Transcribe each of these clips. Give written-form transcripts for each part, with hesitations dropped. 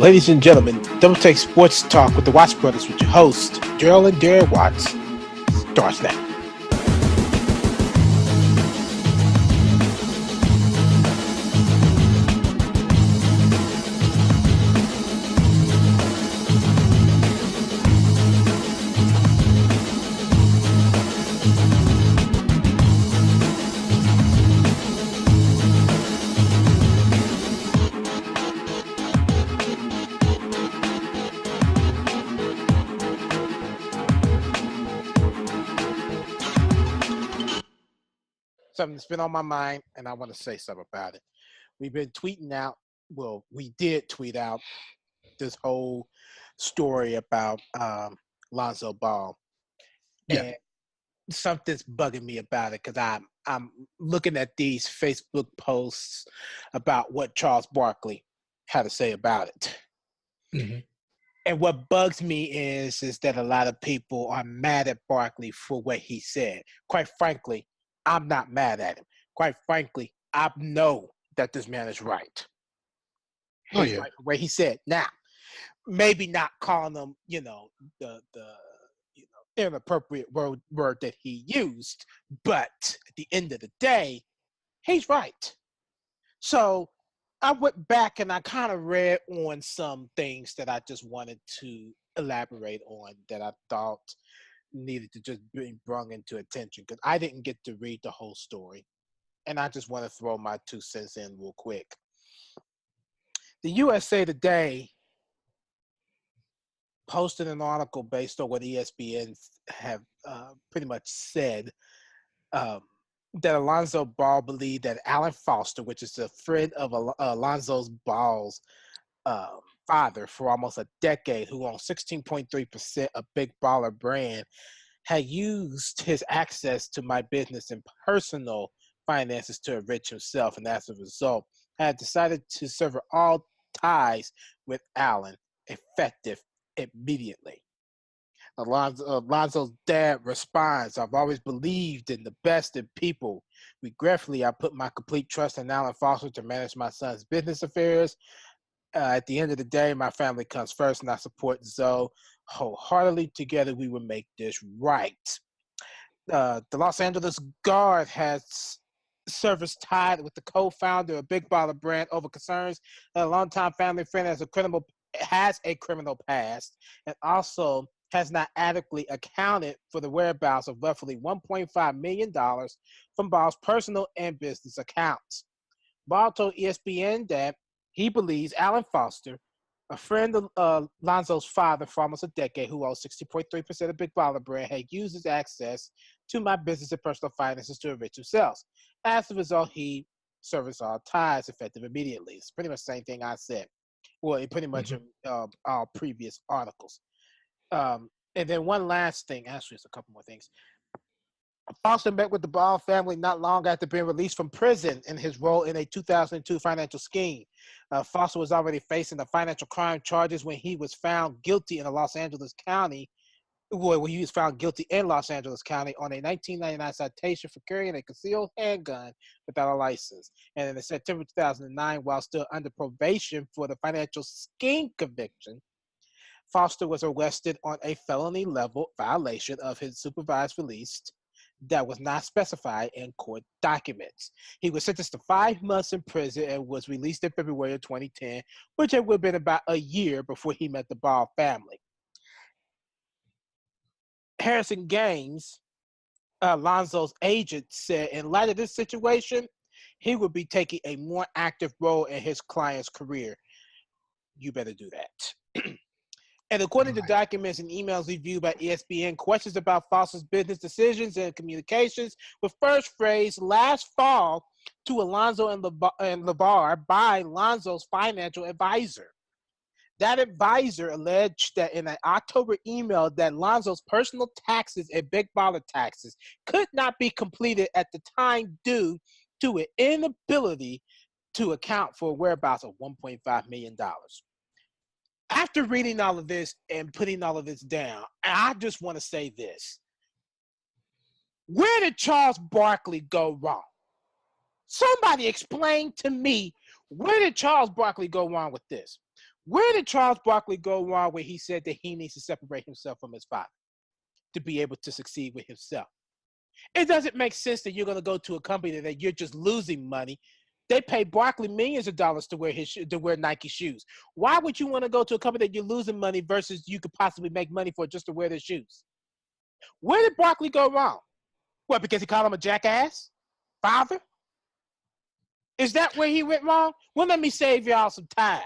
Ladies and gentlemen, Double Take Sports Talk with the Watts Brothers with your hosts, Daryl and Derek Watts, starts now. Something that's been on my mind, and I want to say something about it. We've been tweeting out, well, we did tweet out this whole story about Lonzo Ball. Yeah. And something's bugging me about it because I'm looking at these Facebook posts about what Charles Barkley had to say about it. Mm-hmm. And what bugs me is that a lot of people are mad at Barkley for what he said. Quite frankly, I'm not mad at him. Quite frankly, I know that this man is right. He's right for what he said. Now, maybe not calling him, the inappropriate word that he used, but at the end of the day, he's right. So I went back and I kind of read on some things that I just wanted to elaborate on that I thought needed to just be brought into attention because I didn't get to read the whole story. And I just want to throw my 2 cents in real quick. The USA Today posted an article based on what ESPN have pretty much said that Lonzo Ball believed that Alan Foster, which is a friend of Lonzo Ball's father for almost a decade, who owns 16.3% of Big Baller Brand, had used his access to my business and personal finances to enrich himself, and as a result, had decided to sever all ties with Allen, effective immediately. Lonzo's dad responds, "I've always believed in the best in people. Regretfully, I put my complete trust in Alan Foster to manage my son's business affairs. At the end of the day, my family comes first, and I support Zoe wholeheartedly. Together, we will make this right." The Los Angeles Guard has service tied with the co-founder of Big Baller Brand over concerns that a longtime family friend has a criminal past, and also has not adequately accounted for the whereabouts of roughly $1.5 million from Ball's personal and business accounts. Ball told ESPN that he believes Alan Foster, a friend of Lonzo's father for almost a decade, who owns 60.3% of Big Baller Brand, had used his access to my business and personal finances to enrich himself. As a result, he severed all ties effective immediately. It's pretty much the same thing I said. Well, it pretty much our previous articles. And then one last thing. Actually, it's a couple more things. Foster met with the Ball family not long after being released from prison in his role in a 2002 financial scheme. Foster was already facing the financial crime charges when he was found guilty in Los Angeles County. When he was found guilty in Los Angeles County on a 1999 citation for carrying a concealed handgun without a license. And in September 2009, while still under probation for the financial scheme conviction, Foster was arrested on a felony level violation of his supervised release that was not specified in court documents. He was sentenced to 5 months in prison and was released in February of 2010, which it would have been about a year before he met the Ball family. Harrison Gaines, Lonzo's agent, said in light of this situation, he would be taking a more active role in his client's career. You better do that. And according to documents and emails reviewed by ESPN, questions about Foster's business decisions and communications were first phrased last fall to Alonzo and LeVar by Lonzo's financial advisor. That advisor alleged that in an October email that Lonzo's personal taxes and Big Baller taxes could not be completed at the time due to an inability to account for whereabouts of $1.5 million. After reading all of this and putting all of this down, I just want to say this. Where did Charles Barkley go wrong? Somebody explain to me, where did Charles Barkley go wrong with this? Where did Charles Barkley go wrong when he said that he needs to separate himself from his father to be able to succeed with himself? It doesn't make sense that you're going to go to a company that you're just losing money. They pay Barkley millions of dollars to wear Nike shoes. Why would you want to go to a company that you're losing money versus you could possibly make money for just to wear their shoes? Where did Barkley go wrong? What, because he called him a jackass? Father? Is that where he went wrong? Well, let me save y'all some time.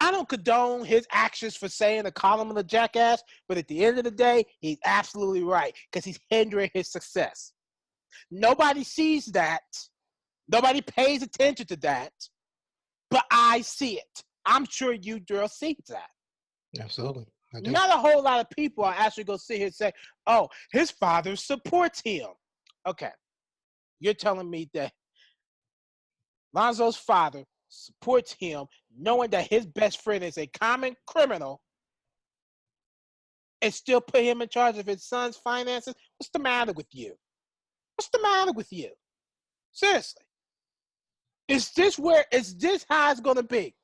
I don't condone his actions for saying to call him a jackass, but at the end of the day, he's absolutely right because he's hindering his success. Nobody sees that. Nobody pays attention to that, but I see it. I'm sure you, girl, see that. Absolutely. I do. Not a whole lot of people are actually going to sit here and say, oh, his father supports him. Okay. You're telling me that Lonzo's father supports him knowing that his best friend is a common criminal and still put him in charge of his son's finances? What's the matter with you? What's the matter with you? Seriously. Is this how it's gonna be?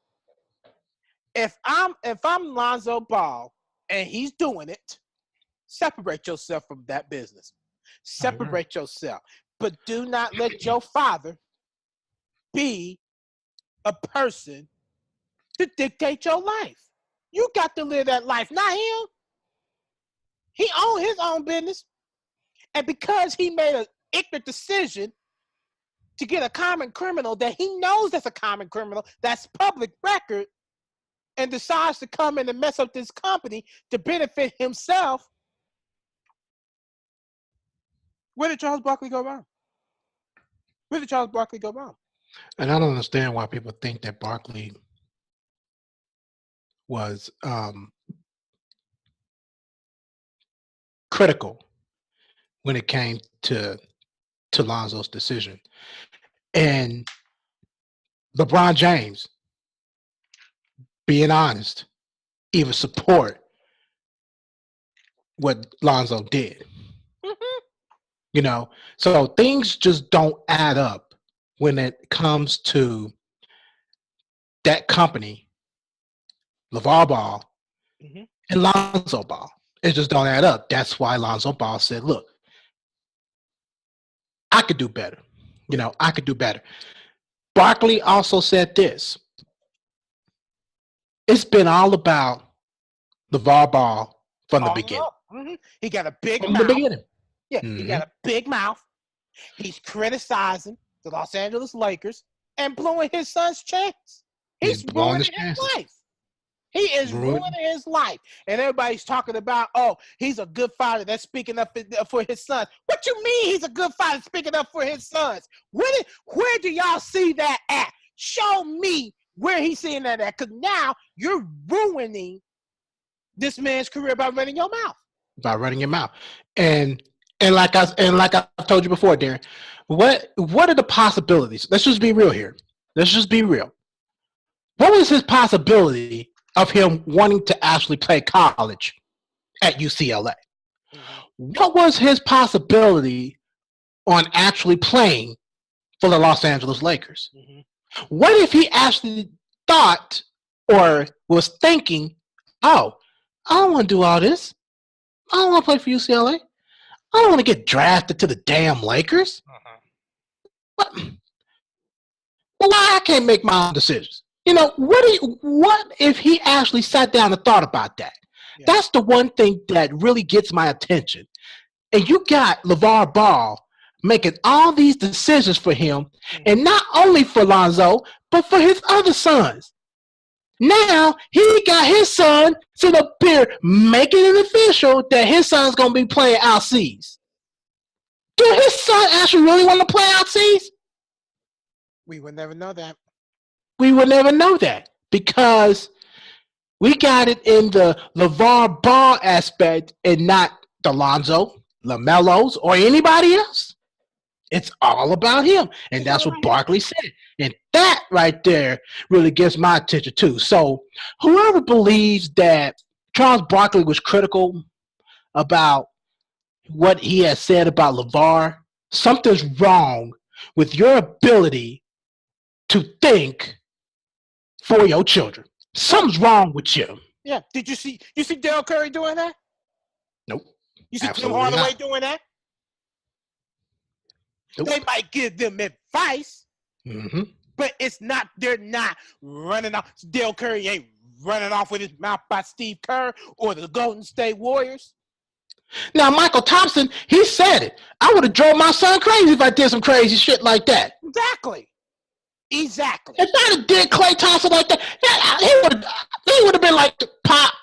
If I'm Lonzo Ball and he's doing it, separate yourself from that business. Separate yourself. But do not let your father be a person to dictate your life. You got to live that life, not him. He owns his own business. And because he made an ignorant decision to get a common criminal that he knows that's a common criminal, that's public record, and decides to come in and mess up this company to benefit himself, where did Charles Barkley go wrong? Where did Charles Barkley go wrong? And I don't understand why people think that Barkley was critical when it came to Lonzo's decision. And LeBron James, being honest, even support what Lonzo did. Mm-hmm. You know, so things just don't add up when it comes to that company, LeVar Ball, and Lonzo Ball. It just don't add up. That's why Lonzo Ball said, look, I could do better. You know, I could do better. Barkley also said this. It's been all about LeVar Ball from the beginning. Mm-hmm. He got a big mouth. From the beginning. Yeah, he got a big mouth. He's criticizing the Los Angeles Lakers and blowing his son's chance. He's ruining his life. He is ruining his life. And everybody's talking about, oh, he's a good father that's speaking up for his sons. What you mean he's a good father speaking up for his sons? Where do y'all see that at? Show me where he's seeing that at. Because now you're ruining this man's career by running your mouth. By running your mouth. And like I told you before, Darren, what are the possibilities? Let's just be real here. Let's just be real. What was his possibility of him wanting to actually play college at UCLA? What was his possibility on actually playing for the Los Angeles Lakers? What if he actually thought or was thinking, oh, I don't want to do all this. I don't want to play for UCLA. I don't want to get drafted to the damn Lakers. Well, why I can't make my own decisions? You know, what if he actually sat down and thought about that? Yeah. That's the one thing that really gets my attention. And you got LeVar Ball making all these decisions for him, and not only for Lonzo, but for his other sons. Now, he got his son sitting up here making it official that his son's going to be playing outseas. Do his son actually really want to play outseas? We would never know that. We would never know that because we got it in the LeVar Ball aspect and not the Lonzo, LaMelos, or anybody else. It's all about him. And that's what Barkley said. And that right there really gets my attention too. So whoever believes that Charles Barkley was critical about what he has said about LeVar, something's wrong with your ability to think for your children. Something's wrong with you. Yeah. Did you see Dale Curry doing that? Nope. You see Tim Absolutely Hardaway not. doing that? Nope. They might give them advice, Mm-hmm. but they're not running off. Dale Curry ain't running off with his mouth by Steve Kerr or the Golden State Warriors. Now, Michael Thompson, he said it. I would have drove my son crazy if I did some crazy shit like that. Exactly. If I had did Klay Thompson like that, he would have been like, Pop,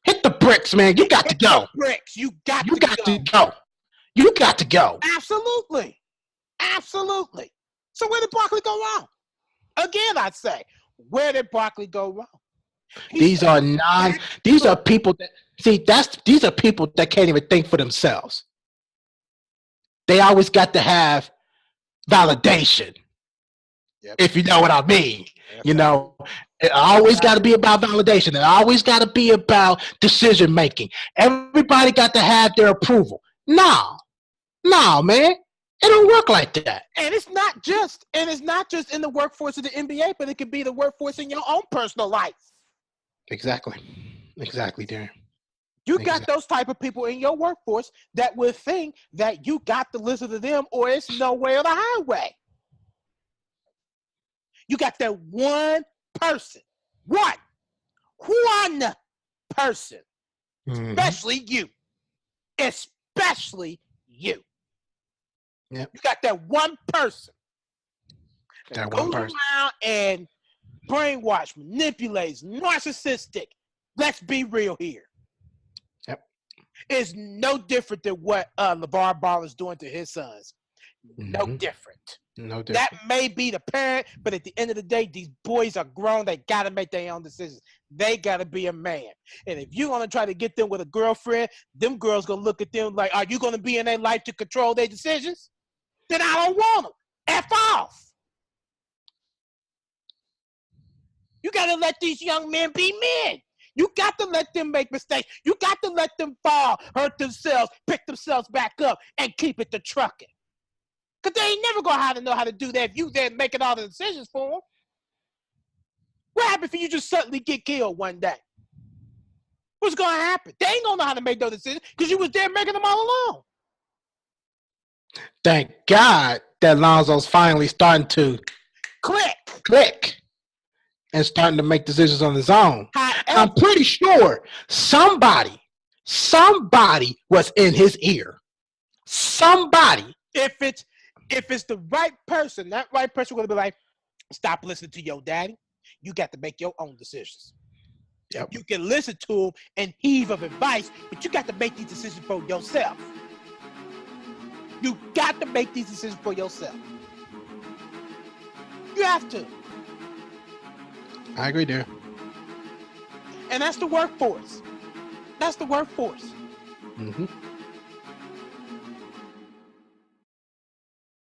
hit the bricks, man. You got to go. Bricks. You got to go. You got to go. Absolutely. So where did Barkley go wrong? Again, I'd say, where did Barkley go wrong? These are people that can't even think for themselves. They always got to have validation. Yep. If you know what I mean. Yep. You know, it always got to be about validation. It always got to be about decision making. Everybody got to have their approval. No, man. It don't work like that. And it's not just in the workforce of the NBA, but it could be the workforce in your own personal life. Exactly, Darren. You got those type of people in your workforce that will think that you got to listen to them or it's no way on the highway. You got that one person, one person, especially you. Yep. You got that one person that goes around and brainwash, manipulates, narcissistic. Let's be real here. Yep. It's no different than what LeVar Ball is doing to his sons. No different. That may be the parent, but at the end of the day, these boys are grown. They got to make their own decisions. They got to be a man. And if you're going to try to get them with a girlfriend, them girls going to look at them like, are you going to be in their life to control their decisions? Then I don't want them. F off. You got to let these young men be men. You got to let them make mistakes. You got to let them fall, hurt themselves, pick themselves back up, and keep it to trucking. Because they ain't never going to know how to do that if you there making all the decisions for them. What happens if you just suddenly get killed one day? What's going to happen? They ain't going to know how to make those decisions because you was there making them all along. Thank God that Lonzo's finally starting to click and starting to make decisions on his own. I'm pretty sure somebody was in his ear. Somebody. If it's the right person, that right person will be like, stop listening to your daddy. You got to make your own decisions. Yep. You can listen to him and heave of advice, but you got to make these decisions for yourself. You got to make these decisions for yourself. You have to. I agree there. And that's the workforce. Mm-hmm.